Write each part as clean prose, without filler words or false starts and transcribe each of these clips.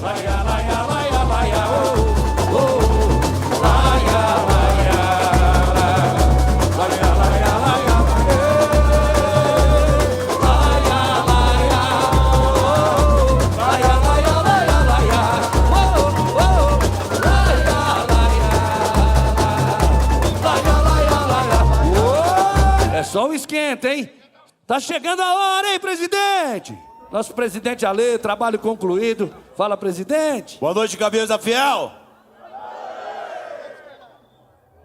laia, laia, laia, laia, oh, oh, laia, laia, laia, laia, laia, laia, laia, laia, laia, laia, oh, oh, laia, laia, laia, laia. É só um esquenta, hein? Tá chegando a hora, hein, presidente? Nosso presidente Alê, trabalho concluído. Fala, presidente. Boa noite, Gaviões da Fiel.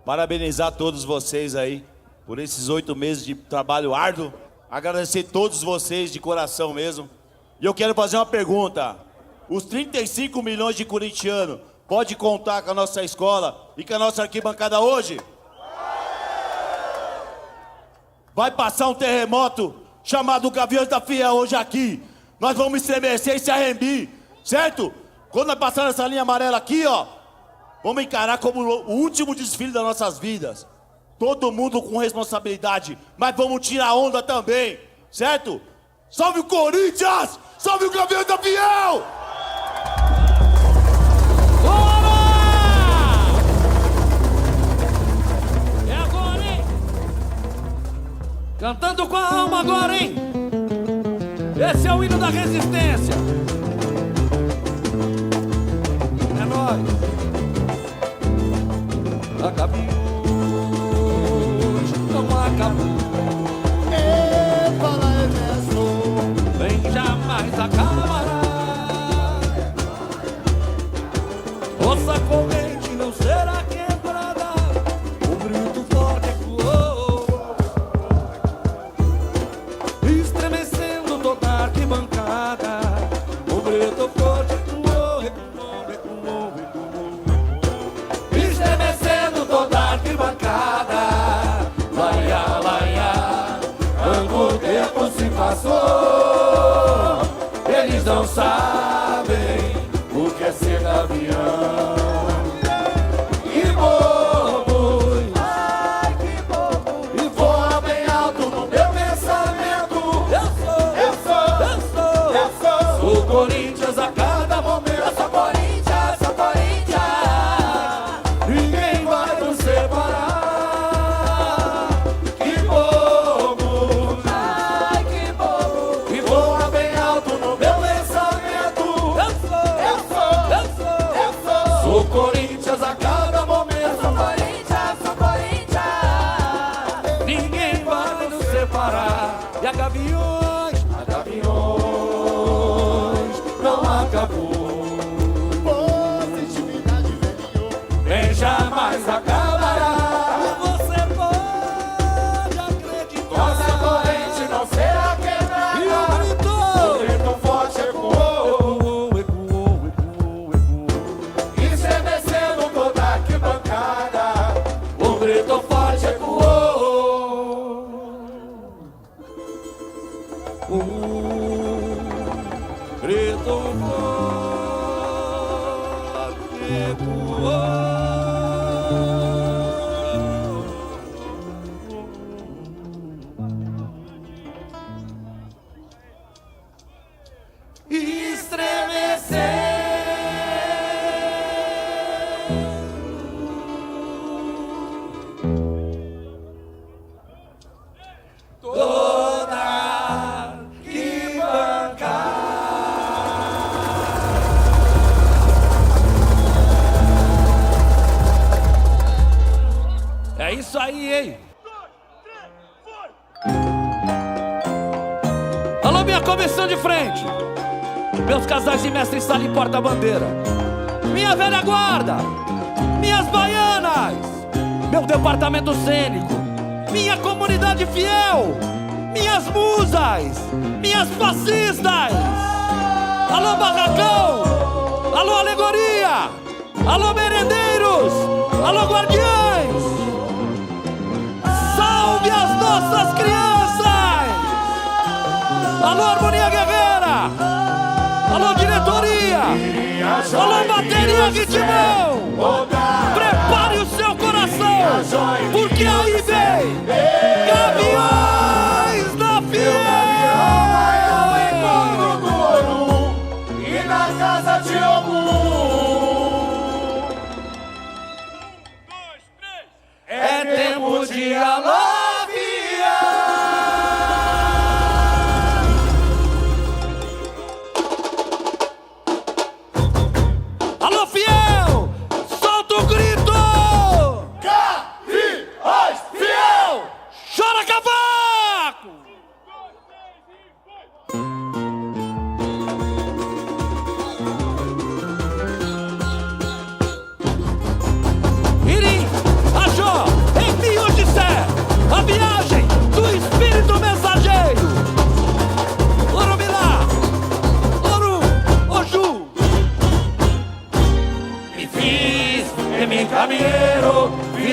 Parabenizar todos vocês aí por esses 8 meses de trabalho árduo. Agradecer todos vocês de coração mesmo. E eu quero fazer uma pergunta. Os 35 milhões de corintianos pode contar com a nossa escola e com a nossa arquibancada hoje? Vai passar um terremoto chamado Gaviões da Fiel hoje aqui. Nós vamos estremecer e se arremir, certo? Quando nós passarmos essa linha amarela aqui, ó, vamos encarar como o último desfile das nossas vidas. Todo mundo com responsabilidade, mas vamos tirar onda também, certo? Salve o Corinthians! Salve o Gaviões da Fiel! Cantando com a alma agora, hein? Esse é o hino da resistência. É nóis. Acabou, não acabou. Fala, Emerson. Bem, jamais acabará. Nossa corrente não será quebrada. O grito forte ecoou, estremecendo toda a arquibancada. O grito forte ecoou, ecoou, ecoou, ecoou, estremecendo toda a arquibancada. Laia, laia, quanto tempo se passou, eles não sabem o que é ser gavião. Que bobos, Ai, que bobo. e voa bem alto no meu pensamento. Eu sou o Corinthians a cada momento. Eu sou Corinthians, sou Corinthians. Ninguém vai nos separar. Que bobos, Ai, que bobo. e voa bem alto no meu pensamento. Eu sou. Sou Corinthians a cada Eu momento. sou Corinthians, sou Corinthians. Ninguém vai nos separar. E a Gaviões não acabou. Positividade velho. Nem jamais acabará. Você pode acreditar. Nossa corrente não será E quebrada. o gritou, O grito forte ecoou, ecoou. estremecendo toda a arquibancada. O grito forte ecoou. Grito forte ecoou. Toda arquibancada. É isso aí, hein? Alô, minha comissão de frente. Meus casais de mestre em sala e porta-bandeira. Minha velha guarda. Minhas baianas. Meu departamento cênico. Minha comunidade fiel. Minhas musas. Minhas fascistas. Alô, barracão. Alô, alegoria. Alô, merendeiros. Alô, guardiães. Salve as nossas crianças. Alô, harmonia guerreira. Alô, diretoria. Alô, bateria ritmão. Prepare o seu coração, porque aí vem Gaviões da Fiel. E na casa de algum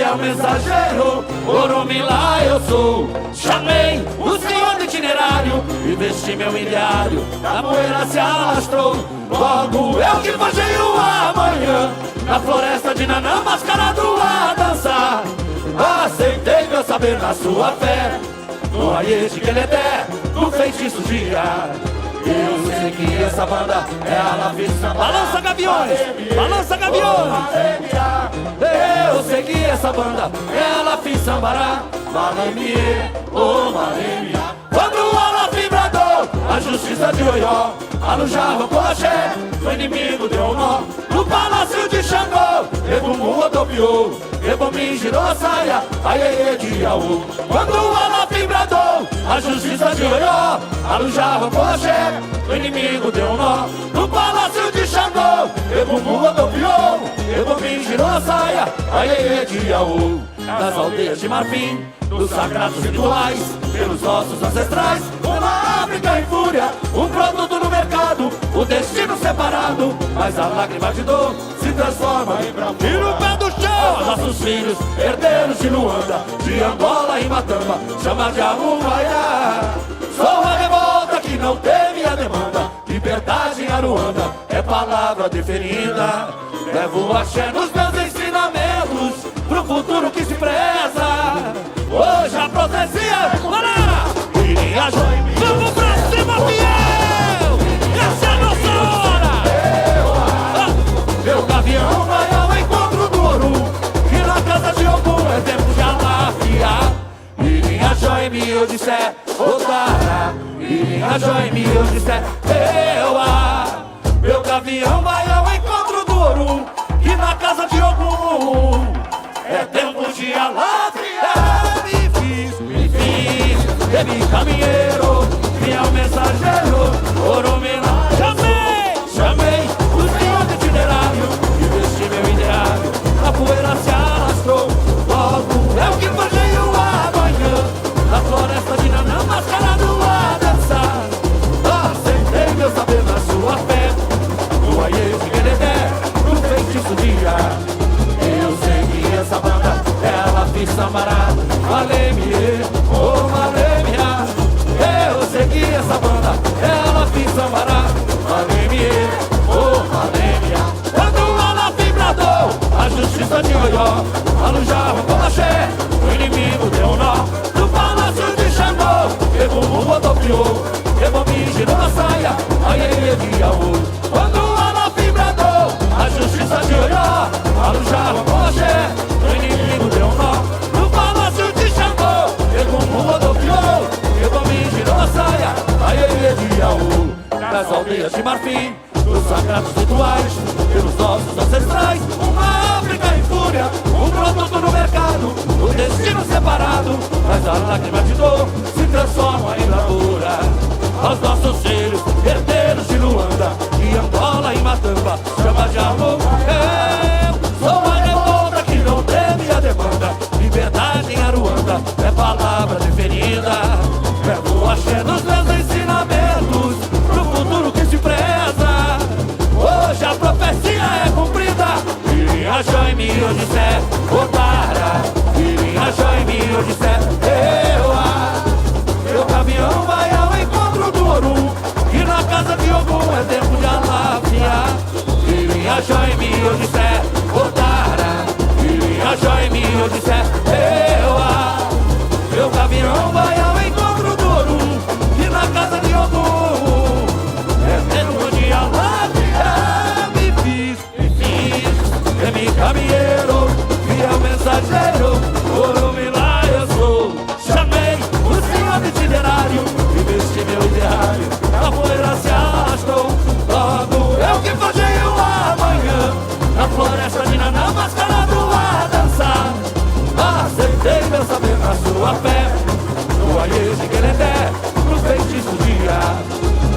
fiel mensageiro, Oromilá eu sou. Chamei o senhor do itinerário e vesti meu milhário, a poeira se alastrou. Logo eu que forjei o amanhã, na floresta de Nanã mascarado a dançar. Aceitei meu saber na sua fé, no Aie de Queledé, no feitiço de ar. Eu sei que essa banda é a Lafissa. Balança gaviões, balança gaviões. Eu sei que essa banda é a Lafissa Sambará. Malemie, oh Malemie. Quando o Alafim bradou a justiça de Oió, Alujava com axé, o inimigo deu um nó. No palácio de Xangô, Ebumu rodopiou, Ebomim girou a saia, Aiê de Iaú. Quando o Alafim bradou a justiça de Oió, Alujava com axé, o inimigo deu um nó. No palácio de Xangô, Ebumu rodopiou, Ebomim girou a saia, Aiê de Iaú. Das aldeias de Marfim, dos sagrados rituais, pelos nossos ancestrais, uma África em fúria, um produto no mercado, o destino separado, mas a lágrima de dor se transforma em bravura. E no pé do chão, nossos filhos, herdeiros de Luanda, de Angola e Matamba, chama de Aruaiá. Sou a revolta que não teme a demanda, liberdade em Aruanda é palavra deferida. Levo axé nos meus ensinamentos, pro futuro que se preza. Hoje a profecia, bora! Irinha Joia, vamos pra cima, fiel! Essa é a nossa hora! Meu gavião vai ao encontro do Oru, que na casa de Ogum é tempo de alafiar. Irinha Joia, me disser, Otara. Irinha Joia, me disser, Eua. Meu gavião vai ao encontro do Oru, que na casa de Ogum é tempo de alafiar. Me caminheiro, fiel mensageiro, Oromilá. Chamei o senhor do itinerário e vesti meu ideário, a poeira se alastrou. Logo eu que forjei o amanhã, na floresta de Nanã mascarado a dançar. Aceitei meu saber na sua fé, no Aie de Queledé, no feitiço de ar. Eu sei que essa banda é a Lafissa Sambará. Malemie, oh Malemie. Eu sei que essa banda é a Lafissa Sambará. Malemie, oh Malemie. Quando o Alafim bradou a justiça de Oió, Alujava com axé, o inimigo deu um nó. No palácio de Xangô, Ebumu rodopiou, Ebomim girou a saia, Aiê de Iaú. Quando o Alafim bradou a justiça de Oió, Alujava com axé, o inimigo deu um nó. No palácio de Xangô, Ebumu rodopiou, Ebomim girou a saia, Aiê de Iaú. Das aldeias de Marfim, dos sagrados rituais, pelos nossos ancestrais, uma África em fúria, um produto no mercado, o destino separado, mas a lágrima de dor se transforma em bravura. Aos nossos filhos, herdeiros de Luanda, de Angola e Matamba, chama de amor. Eu sou a revolta que não teme a demanda, liberdade em Aruanda é palavra deferida. Levo axé nos meus ensinamentos, pro futuro que se preza. Hoje a profecia é cumprida. Irinha Joia, me disser, Otara. Irinha Joia, me disser, Eua. Meu caminhão vai ao encontro do Oru, que na casa de Ogum é tempo de alafiar. Irinha Joia, me disser, Otara. Irinha Joia, me disser, Eua. Meu caminhão vai ao encontro do Oru, que na casa de Ogum é tempo de alafiar. Me caminheiro, fiel mensageiro, Oromilá eu sou. Chamei o senhor do itinerário e vesti meu ideário, a poeira se alastrou. Logo eu que forjei o amanhã, na floresta de Nanã mascarado a dançar. Aceitei meu saber na sua fé, no Aie de Queledé, no feitiço de ar.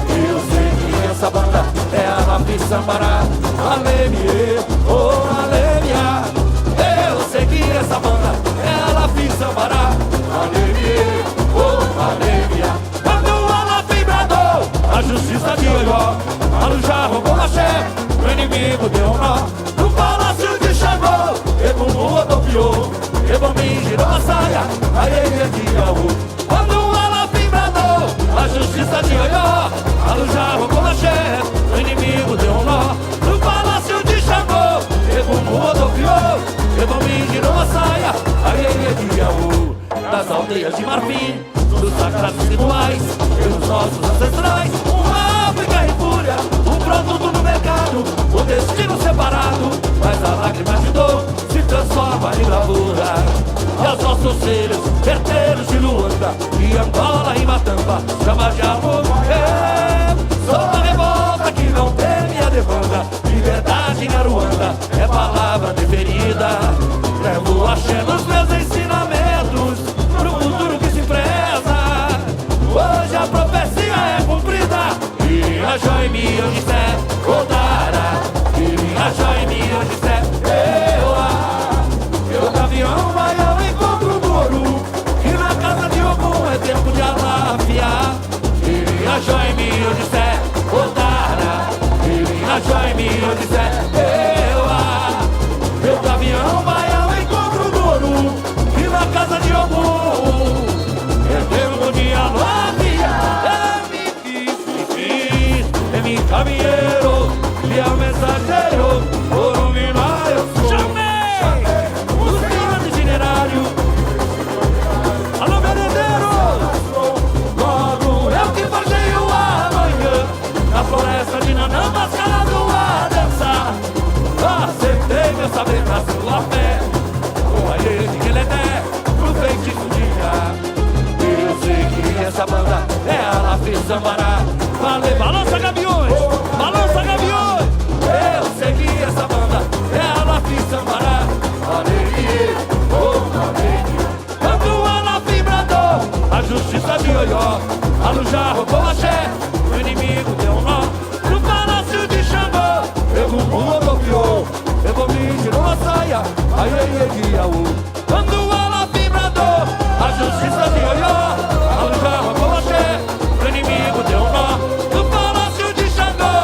Eu sei que essa banda é a Lafissa Sambará. Malemie, oh Malemie. Eu sei que essa banda é a Lafissa Sambará. Malemie, oh Malemie. Quando o Alafim bradou a justiça de Oió, Alujava com axé, o inimigo deu um nó. No palácio de Xangô, Ebumu rodopiou, saia, a ilha de Iaú. Quando o Alafim bradou, a justiça de Oió, Alujá roubou axé, o inimigo deu um nó. No palácio de Xangô, Ebumu rodopiou, Ebumi girou a saia, a ilha de Iaú. Das aldeias de marfim, dos sagrados rituais, pelos nossos ancestrais, uma África em fúria, um produto no mercado, o destino separado, mas a lágrima de dor se transforma em bravura. E aos nossos filhos, herdeiros de Luanda, e Angola e Matamba, chama de amor. Sou uma revolta que não teme a demanda, liberdade em Aruanda é palavra preferida. Levo axé nos meus ensinamentos, pro futuro que se preza. Hoje a profecia é cumprida, e a Jaime hoje Zé Odara, e a Jaime hoje Zé Eua. O gavião vai ao encontro do Ouro, e na casa de Ogum é tempo de alafiar. E a Jaime hoje Zé Odara, e a Jaime hoje Zé Eua. O gavião vai ao encontro do Ouro, e na casa de Ogum é tempo de alafiar. Mi caminheiro, meu mensageiro, Orumilá eu sou. Chamei o senhor de generário. Alô, merendeiro, logo eu que farei o amanhã, na floresta de Nanã, mascarado a dançar. Acertei meu saber na sua fé, com a rede que ele é pro feitiço de cá. Eu sei que essa banda é a Alafim Sambará. Valeu, balança gaviões, balança gaviões. Eu sei que essa banda é a Alafim Sambará. Alegria, oh alegria. Quando o Alafim bradou, a justiça de Oió, Alujá roubou axé, o inimigo deu um nó. No palácio de Xangô, Ebumu rodopiou, Ebumi girou a saia, a ilha de Iaú. Quando o Alafim bradou, a justiça de Oió, Alujá roubou axé, o inimigo deu um nó. No palácio de Xangô,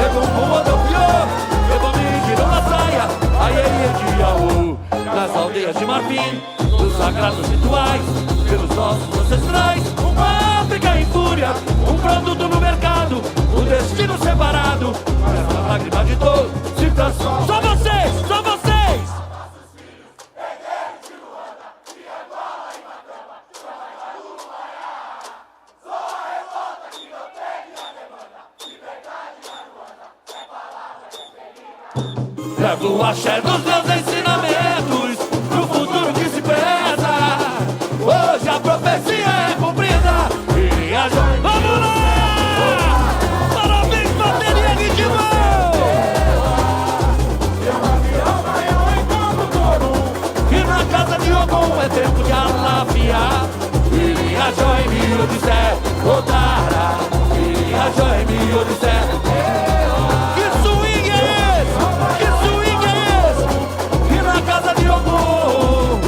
Ebumu rodopiou, Ebumi girou a saia, a ilha de Iaú. Nas aldeias de marfim, dos sagrados rituais, pelos nossos ancestrais, uma África em fúria, um produto no mercado, o destino separado, mas a lágrima de dor se transforma. Só vocês, só vocês! Levo o axé nos meus ensinamentos, pro futuro que se preza. Hoje a profecia é cumprida, e a Jaime. Vamos lá! Parabéns, bateria de timão! Meu gavião vai ao encontro do Ouro, e na casa de Ogum é tempo de alafiar. E a Jaime hoje Zé Odara, e a Jaime hoje Zé. Que swing é esse? Que swing é esse? E na casa de Ogum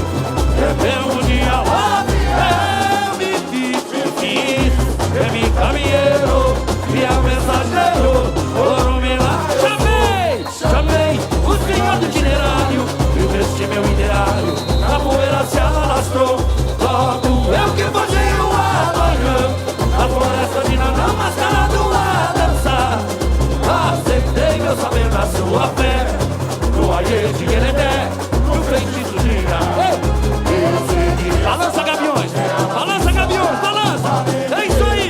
é tempo de alafiar. Me fiz, é mi caminheiro, e é o mensageiro, Orumilá. Chamei o senhor do itinerário, e vesti meu ideário, a poeira se alastrou. Logo eu que forjei o amanhã, a floresta de Nanã, mascarado a dançar. Aceitei meu saber na sua fé, no aie de Gueredé, no feitiço de Iá. Eu sei que balança gaviões, balança gaviões, balança. É isso aí.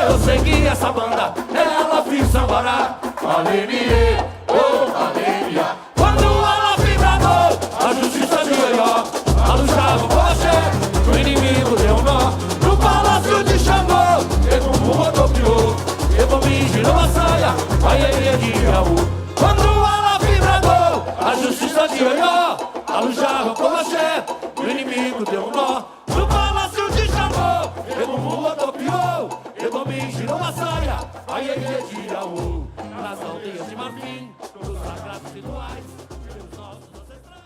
Eu sei que essa banda é a Alafim Sambará. Alegria, oh alegria. Quando o Alafim bradou, a justiça de Oió, Alujá roubou axé, o inimigo deu um nó. No palácio de Xangô, Ebumu rodopiou, Ebumi girou a saia, a ilha de Iaú. Quando o Alafim bradou, a justiça de Oió, Alujá roubou axé, o inimigo deu um nó.